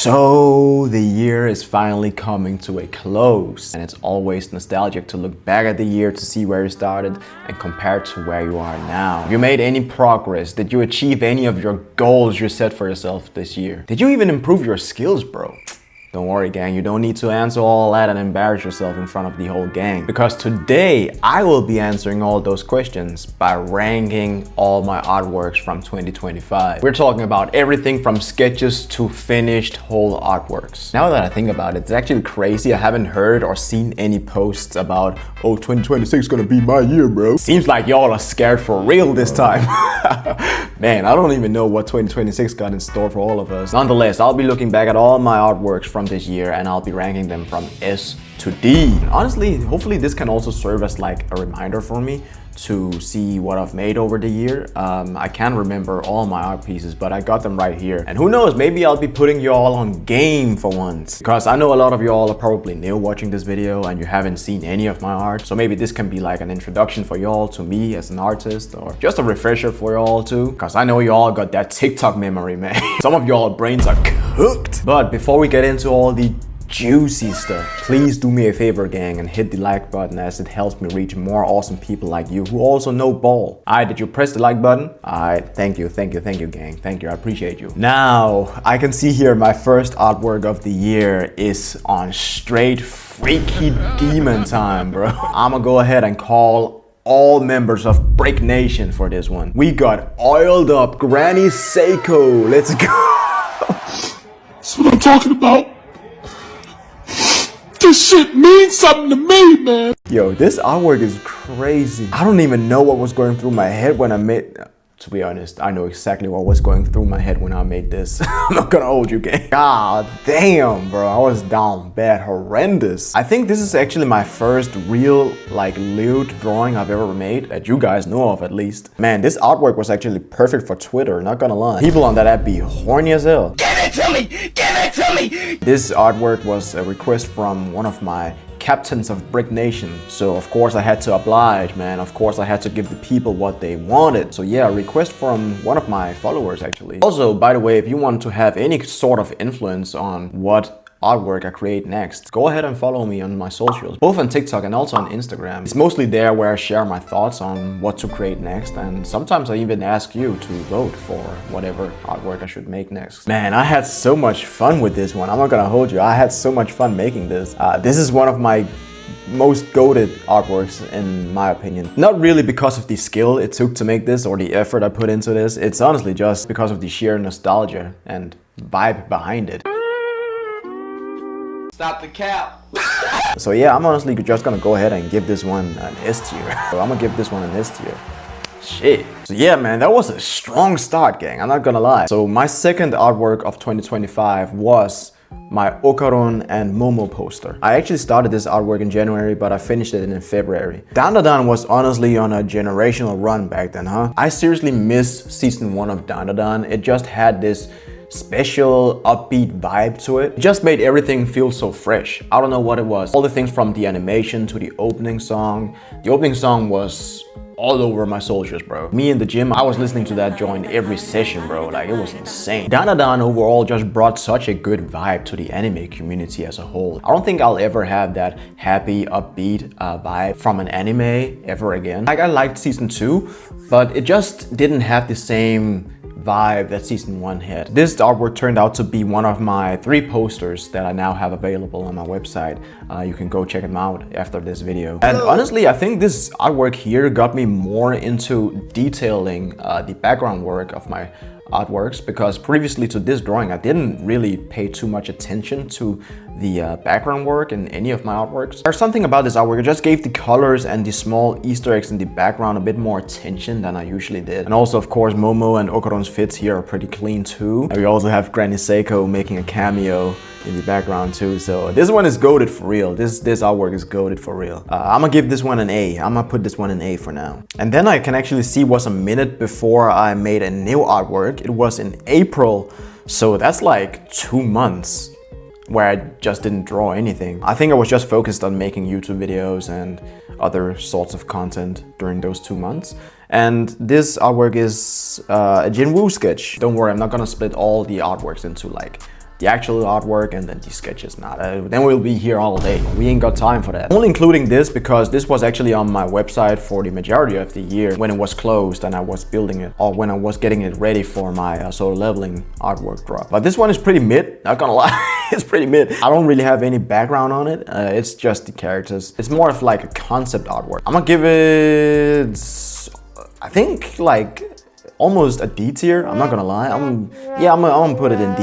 So the year is finally coming to a close, and it's always nostalgic to look back at the year to see where you started and compare to where you are now. Have you made any progress? Did you achieve any of your goals you set for yourself this year? Did you even improve your skills, bro? Don't worry, gang, you don't need to answer all that and embarrass yourself in front of the whole gang. Because today, I will be answering all those questions by ranking all my artworks from 2025. We're talking about everything from sketches to finished whole artworks. Now that I think about it, it's actually crazy. I haven't heard or seen any posts about, oh, 2026 is gonna be my year, bro. Seems like y'all are scared for real this time. Man, I don't even know what 2026 got in store for all of us. Nonetheless, I'll be looking back at all my artworks from this year and I'll be ranking them from S to D. Honestly, hopefully this can also serve as like a reminder for me to see what I've made over the year. I can't remember all my art pieces, but I got them right here. And who knows, maybe I'll be putting you all on game for once. Because I know a lot of you all are probably new watching this video and you haven't seen any of my art. So maybe this can be like an introduction for y'all to me as an artist, or just a refresher for y'all too. Because I know you all got that TikTok memory, man. Some of y'all brains are cooked. But before we get into all the juicy stuff, please do me a favor, gang, and hit the like button, as it helps me reach more awesome people like you who also know ball. Alright, did you press the like button? Alright, thank you, gang. Thank you, I appreciate you. Now, I can see here my first artwork of the year is on straight freaky demon time, bro. I'ma go ahead and call all members of Break Nation for this one. We got oiled up Granny SEIKO. Let's go. That's what I'm talking about. This shit means something to me, man. Yo, this artwork is crazy. I don't even know what was going through my head when I made... To be honest, I know exactly what was going through my head when I made this. I'm not gonna hold you, gang. God damn, bro. I was down bad, horrendous. I think this is actually my first real, like, lewd drawing I've ever made, that you guys know of at least. Man, this artwork was actually perfect for Twitter, not gonna lie. People on that app be horny as hell. Give it to me! Give it to me! This artwork was a request from one of my captains of Brick Nation. So of course I had to oblige, man. Of course I had to give the people what they wanted. So yeah, a request from one of my followers actually. Also, by the way, if you want to have any sort of influence on what artwork I create next, go ahead and follow me on my socials, both on TikTok and also on Instagram. It's mostly there where I share my thoughts on what to create next, and sometimes I even ask you to vote for whatever artwork I should make next. Man, I had so much fun with this one. I'm not gonna hold you. I had so much fun making this. This is one of my most goated artworks in my opinion. Not really because of the skill it took to make this or the effort I put into this. It's honestly just because of the sheer nostalgia and vibe behind it. Stop the cap. So yeah, I'm honestly just gonna go ahead and give this one an S tier. So I'm gonna give this one an S tier. Shit. So yeah, man, that was a strong start, gang. I'm not gonna lie. So my second artwork of 2025 was my OKARUN and MOMO poster. I actually started this artwork in January, but I finished it in February. Dandadan was honestly on a generational run back then, huh? I seriously miss season 1 of Dandadan. It just had this special upbeat vibe to it. It just made everything feel so fresh. I don't know what it was. All the things from the animation to the opening song. The opening song was all over my socials, bro. Me in the gym, I was listening to that joint every session, bro. Like, it was insane. Dandadan overall just brought such a good vibe to the anime community as a whole. I don't think I'll ever have that happy, upbeat vibe from an anime ever again. Like, I liked season 2, but it just didn't have the same vibe that season 1 had. This artwork turned out to be one of my 3 posters that I now have available on my website. You can go check them out after this video. And honestly, I think this artwork here got me more into detailing the background work of my artworks, because previously to this drawing I didn't really pay too much attention to the background work in any of my artworks. There's something about this artwork, it just gave the colors and the small Easter eggs in the background a bit more attention than I usually did. And also, of course, Momo and OKARUN's fits here are pretty clean too. And we also have Granny SEIKO making a cameo in the background too. So this one is goated for real. This artwork is goated for real. I'm gonna give this one an A. I'm gonna put this one an A for now. And then I can actually see what's a minute before I made a new artwork. It was in April, so that's like 2 months where I just didn't draw anything. I think I was just focused on making YouTube videos and other sorts of content during those 2 months. And this artwork is a JINWOO sketch. Don't worry, I'm not gonna split all the artworks into like the actual artwork and then the sketches. Nah, then we'll be here all day. We ain't got time for that. Only including this because this was actually on my website for the majority of the year when it was closed and I was building it, or when I was getting it ready for my solo leveling artwork drop. But this one is pretty mid, not gonna lie. It's pretty mid. I don't really have any background on it. It's just the characters. It's more of like a concept artwork. I'm gonna give it, I think, like almost a D tier. I'm not gonna lie. I'm gonna put it in D.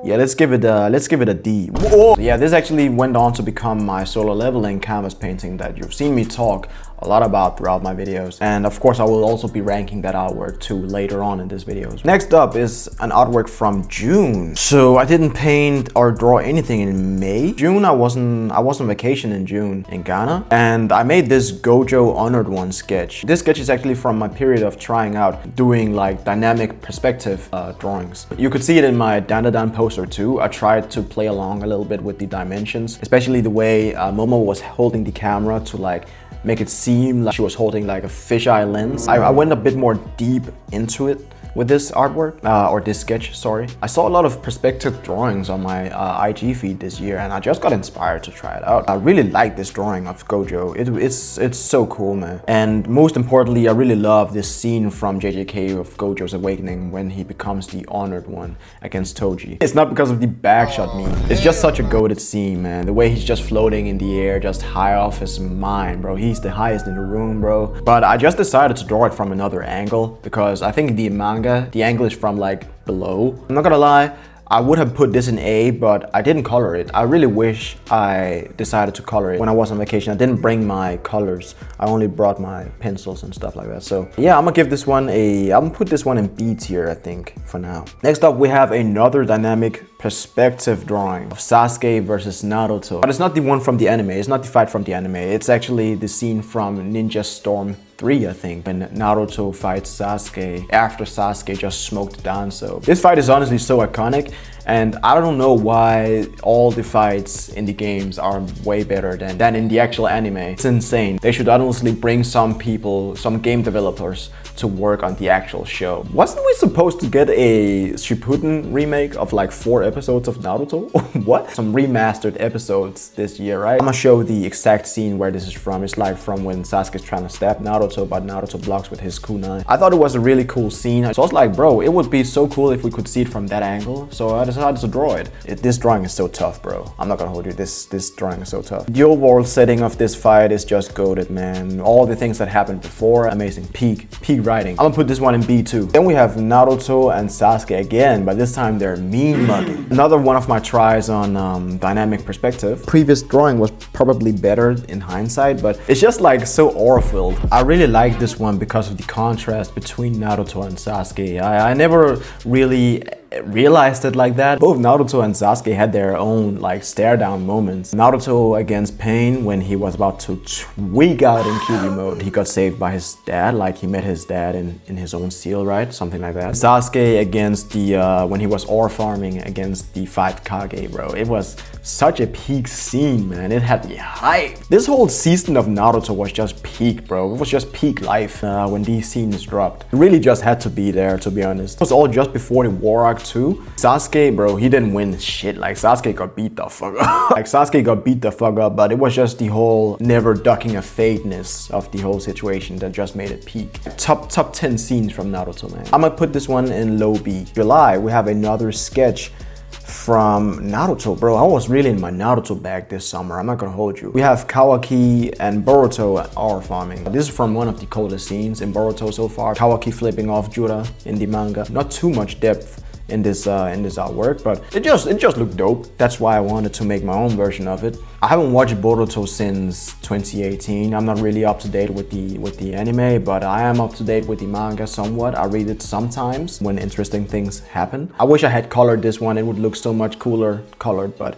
Yeah, let's give it a D. Whoa. Yeah, this actually went on to become my solo leveling canvas painting that you've seen me talk a lot about throughout my videos. And of course, I will also be ranking that artwork too later on in this video. Next up is an artwork from June. So I didn't paint or draw anything in May. June, I was on vacation in June in Ghana, and I made this GOJO Honored One sketch. This sketch is actually from my period of trying out doing like dynamic perspective drawings. You could see it in my Dandadan poster too. I tried to play along a little bit with the dimensions, especially the way Momo was holding the camera to like make it seem like she was holding like a fisheye lens. I went a bit more deep into it with this artwork, or this sketch, sorry. I saw a lot of perspective drawings on my IG feed this year, and I just got inspired to try it out. I really like this drawing of GOJO. It's so cool, man. And most importantly, I really love this scene from JJK of GOJO's Awakening when he becomes the Honored One against Toji. It's not because of the backshot meme. It's just such a goated scene, man. The way he's just floating in the air, just high off his mind, bro. He's the highest in the room, bro. But I just decided to draw it from another angle because I think the manga, the angle is from like below. I'm not gonna lie, I would have put this in A, but I didn't color it. I really wish I decided to color it when I was on vacation. I didn't bring my colors. I only brought my pencils and stuff like that. So yeah, I'm gonna give this one I'm gonna put this one in B tier, I think, for now. Next up, we have another dynamic perspective drawing of Sasuke versus Naruto. But it's not the one from the anime. It's not the fight from the anime. It's actually the scene from Ninja Storm 3, I think, when Naruto fights Sasuke after Sasuke just smoked Danzo. This fight is honestly so iconic, and I don't know why all the fights in the games are way better than in the actual anime. It's insane. They should honestly bring some people, some game developers, to work on the actual show. Wasn't we supposed to get a Shippuden remake of like 4 episodes of Naruto? What? Some remastered episodes this year, right? I'm gonna show the exact scene where this is from. It's like from when Sasuke's trying to stab Naruto, but Naruto blocks with his kunai. I thought it was a really cool scene. So I was like, bro, it would be so cool if we could see it from that angle. So I decided to draw it. This drawing is so tough, bro. I'm not gonna hold you. This drawing is so tough. The overall setting of this fight is just goated, man. All the things that happened before, amazing. Peak writing. I'm gonna put this one in B too. Then we have Naruto and Sasuke again, but this time they're mean mugging. Another one of my tries on dynamic perspective. Previous drawing was probably better in hindsight, but it's just like so aura-filled. I really like this one because of the contrast between Naruto and Sasuke. I never really realized it like that. Both Naruto and Sasuke had their own like stare down moments. Naruto against Pain when he was about to tweak out in QB mode. He got saved by his dad, like he met his dad in his own seal, right? Something like that. Sasuke against the when he was ore farming against the 5 Kage, bro. It was such a peak scene, man. It had the hype. This whole season of Naruto was just peak, bro. It was just peak life when these scenes dropped. It really just had to be there, to be honest. It was all just before the war arc too. Sasuke, bro, he didn't win shit. Like Sasuke got beat the fuck up. Like Sasuke got beat the fuck up, but it was just the whole never ducking a fateness of the whole situation that just made it peak. Top 10 scenes from Naruto, man. I'm gonna put this one in low B. July, we have another sketch from Naruto, bro. I was really in my Naruto bag this summer. I'm not gonna hold you. We have Kawaki and Boruto at ore farming. This is from one of the coolest scenes in Boruto so far. Kawaki flipping off YUTA in the manga. Not too much depth in this artwork, but it just looked dope. That's why I wanted to make my own version of it. I haven't watched Boruto since 2018. I'm not really up to date with the anime, but I am up to date with the manga somewhat. I read it sometimes when interesting things happen. I wish I had colored this one. It would look so much cooler colored, but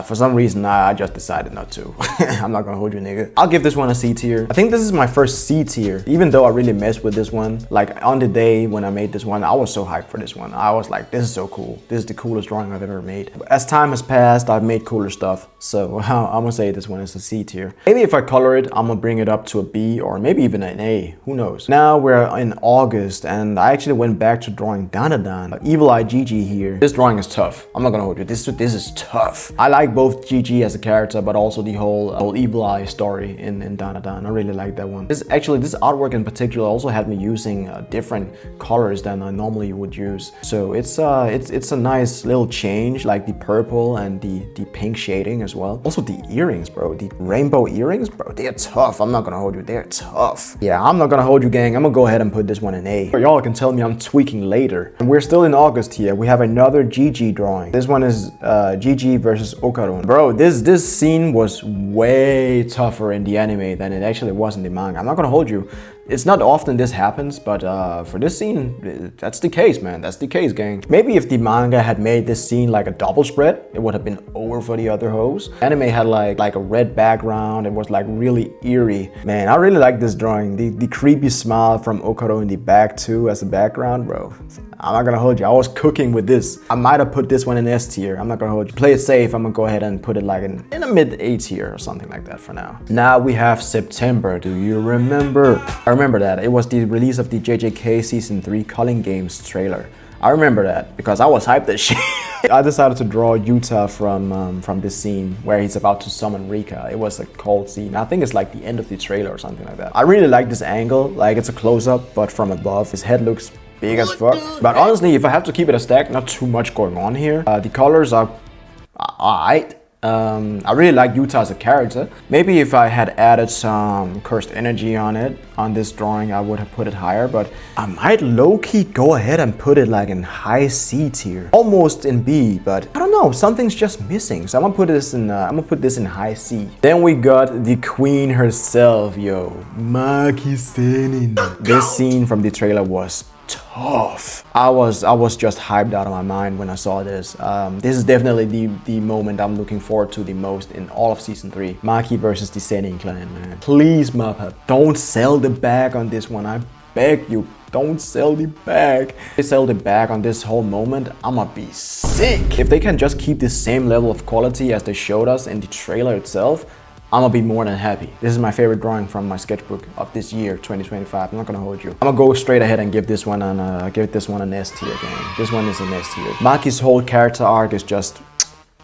For some reason, I just decided not to. I'm not gonna hold you, nigga. I'll give this one a C tier. I think this is my first C tier, even though I really messed with this one. Like on the day when I made this one, I was so hyped for this one. I was like, this is so cool. This is the coolest drawing I've ever made. As time has passed, I've made cooler stuff. So I'm gonna say this one is a C tier. Maybe if I color it, I'm gonna bring it up to a B or maybe even an A. Who knows? Now we're in August and I actually went back to drawing Danadan. Evil Eye JIJI here. This drawing is tough. I'm not gonna hold you. This is tough. I like both JIJI as a character, but also the whole Evil Eye story in Danadan. I really like that one. This artwork in particular also had me using different colors than I normally would use. So it's a nice little change, like the purple and the pink shading as well. Also the earrings, bro. The rainbow earrings, bro. They're tough. I'm not gonna hold you. They're tough. Yeah, I'm not gonna hold you, gang. I'm gonna go ahead and put this one in A. Y'all can tell me I'm tweaking later. And we're still in August here. We have another JIJI drawing. This one is JIJI versus OKARUN. Bro, this scene was way tougher in the anime than it actually was in the manga. I'm not gonna hold you. It's not often this happens, but for this scene, that's the case, man. That's the case, gang. Maybe if the manga had made this scene like a double spread, it would have been over for the other hoes. Anime had like a red background. It was like really eerie. Man, I really like this drawing. The creepy smile from Okaru in the back too as a background, bro. I'm not gonna hold you. I was cooking with this. I might have put this one in S tier. I'm not gonna hold you. Play it safe. I'm gonna go ahead and put it like in a mid A tier or something like that for now. Now we have September. Do you remember? I remember that. It was the release of the JJK Season 3 Calling Games trailer. I remember that because I was hyped as shit. I decided to draw Yuta from this scene where he's about to summon Rika. It was a cold scene. I think it's like the end of the trailer or something like that. I really like this angle. Like it's a close-up, but from above. His head looks big as fuck. But honestly, if I have to keep it a stack, not too much going on here. The colors are alright. I really like Yuta as a character. Maybe if I had added some cursed energy on it, on this drawing, I would have put it higher, but I might low-key go ahead and put it like in high C tier. Almost in B, but I don't know, something's just missing. So I'm gonna put this in high C. Then we got the queen herself, yo. MAKI ZENIN. This scene from the trailer was tough. I was just hyped out of my mind when I saw this. This is definitely the moment I'm looking forward to the most in all of season 3. Maki versus the ZENIN clan, man. Please, Mappa, don't sell the bag on this one. I beg you, don't sell the bag. If they sell the bag on this whole moment, I'ma be sick. If they can just keep the same level of quality as they showed us in the trailer itself, I'm gonna be more than happy. This is my favorite drawing from my sketchbook of this year, 2025. I'm not gonna hold you. I'm gonna go straight ahead and give this one an S tier, gang. This one is an S tier. Maki's whole character arc is just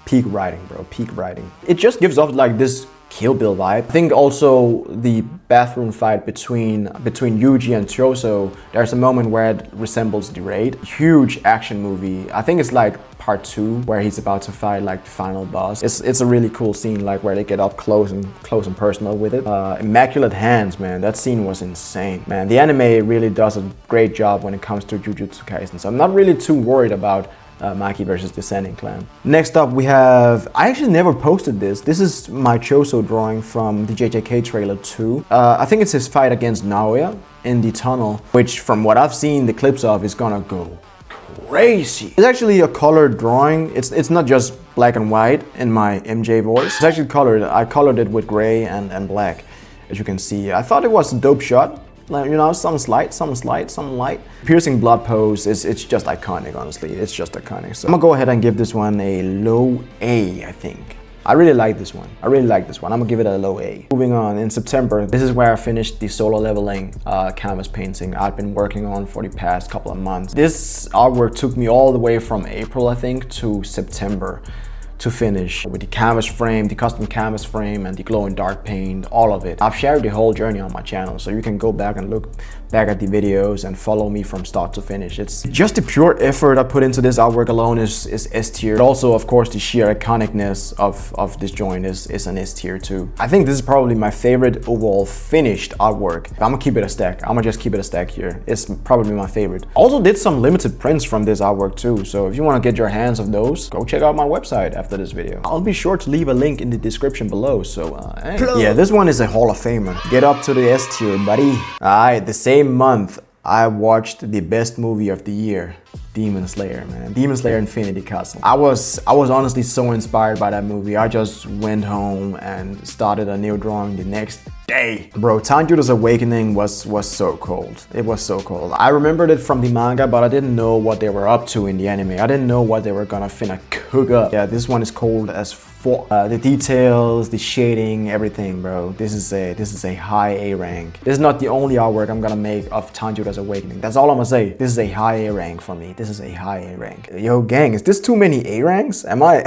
peak writing, bro. Peak writing. It just gives off like this Kill Bill vibe. I think also the bathroom fight between Yuji and CHOSO, there's a moment where it resembles the Raid. Huge action movie. I think it's like part 2 where he's about to fight like the final boss. It's a really cool scene, like where they get up close and personal with it. Immaculate Hands, man. That scene was insane, man. The anime really does a great job when it comes to Jujutsu Kaisen, so I'm not really too worried about Maki versus the ZENIN clan. Next up we have, I actually never posted this. This is my CHOSO drawing from the JJK trailer 2. I think it's his fight against Naoya in the tunnel, which from what I've seen the clips of is gonna go crazy. It's actually a colored drawing. It's not just black and white in my MJ voice. It's actually colored. I colored it with gray and black, as you can see. I thought it was a dope shot. Like, you know, some light. Piercing blood pose it's just iconic, honestly. It's just iconic. So I'm gonna go ahead and give this one a low A, I think. I really like this one. I'm gonna give it a low A. Moving on, in September, this is where I finished the solo leveling canvas painting I've been working on for the past couple of months. This artwork took me all the way from April, I think, to September to finish, with the canvas frame, the custom canvas frame, and the glow in dark paint, all of it. I've shared the whole journey on my channel, so you can go back and look back at the videos and follow me from start to finish. It's just the pure effort I put into this artwork alone is S tier. But also, of course, the sheer iconicness of this joint is an S tier too. I think this is probably my favorite overall finished artwork. I'm gonna keep it a stack. I'm gonna just keep it a stack here. It's probably my favorite. Also did some limited prints from this artwork too, so if you want to get your hands on those, go check out my website after this video. I'll be sure to leave a link in the description below, so hey. Yeah, this one is a Hall of Famer. Get up to the S tier, buddy. Alright, the same month I watched the best movie of the year, Demon Slayer, man. Demon Slayer Infinity Castle. I was honestly so inspired by that movie. I just went home and started a new drawing the next day. Bro, Tanjiro's Awakening was so cold. It was so cold. I remembered it from the manga, but I didn't know what they were up to in the anime. I didn't know what they were gonna finna cook up. Yeah, this one is cold as fuck. The details, the shading, everything, bro. This is a high A rank. This is not the only artwork I'm gonna make of Tanjiro's Awakening. That's all I'm gonna say. This is a high A rank for me. This is a high A rank. Yo, gang, is this too many A ranks? Am I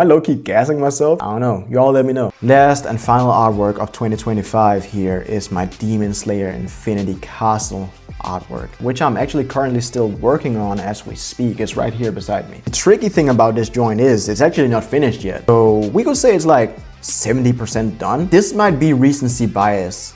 low-key gassing myself? I don't know. You all let me know. Last and final artwork of 2025 here is my Demon Slayer Infinity Castle artwork, which I'm actually currently still working on as we speak. It's right here beside me. The tricky thing about this joint is it's actually not finished yet. So we could say it's like 70% done. This might be recency bias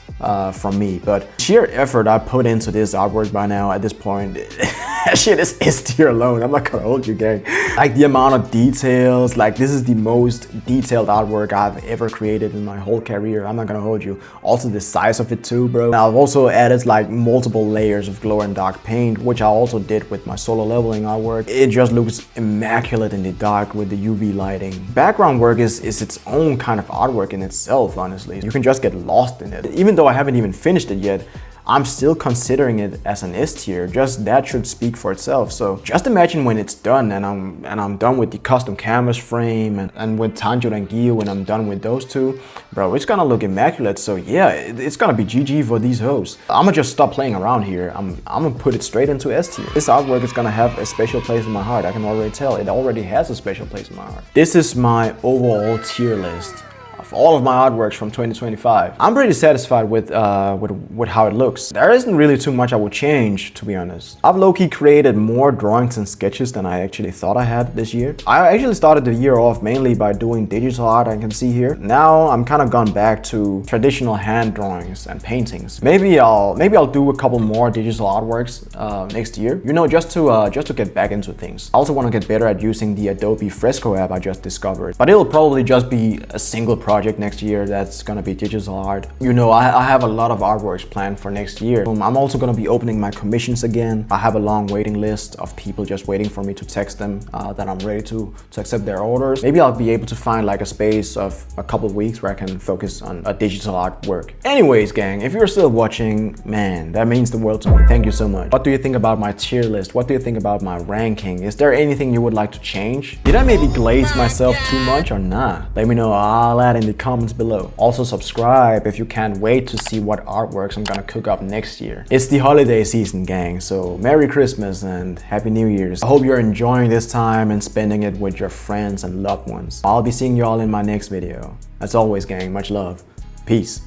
from me, but sheer effort I put into this artwork by now at this point, that shit is S tier alone. I'm not gonna hold you, gang. Like the amount of details, like this is the most detailed artwork I've ever created in my whole career. I'm not gonna hold you. Also the size of it too, bro. Now I've also added like multiple layers of glow and dark paint, which I also did with my solo leveling artwork. It just looks immaculate in the dark with the UV lighting. Background work is its own kind of artwork in itself, honestly. You can just get lost in it. Even though I haven't even finished it yet, I'm still considering it as an S tier. Just that should speak for itself. So just imagine when it's done and I'm done with the custom canvas frame and with Tanjiro and Gyu, when I'm done with those two, bro, it's gonna look immaculate. So yeah, it's gonna be GG for these hoes. I'ma just stop playing around here. I'm gonna put it straight into S tier. This artwork is gonna have a special place in my heart. I can already tell. It already has a special place in my heart. This is my overall tier list of all of my artworks from 2025. I'm pretty satisfied with how it looks. There isn't really too much I would change, to be honest. I've low-key created more drawings and sketches than I actually thought I had this year. I actually started the year off mainly by doing digital art, I can see here. Now I'm kind of gone back to traditional hand drawings and paintings. Maybe I'll do a couple more digital artworks next year. You know, just to get back into things. I also want to get better at using the Adobe Fresco app I just discovered. But it'll probably just be a single project next year that's gonna be digital art. You know, I have a lot of artworks planned for next year. I'm also gonna be opening my commissions again. I have a long waiting list of people just waiting for me to text them that I'm ready to accept their orders. Maybe I'll be able to find like a space of a couple of weeks where I can focus on a digital artwork. Anyways, gang, if you're still watching, man, that means the world to me. Thank you so much. What do you think about my tier list? What do you think about my ranking? Is there anything you would like to change? Did I maybe glaze myself too much or not? Let me know all that in the comments below. Also subscribe if you can't wait to see what artworks I'm gonna cook up next year. It's the holiday season, gang, so Merry Christmas and Happy New Year's. I hope you're enjoying this time and spending it with your friends and loved ones. I'll be seeing you all in my next video. As always, gang, much love. Peace.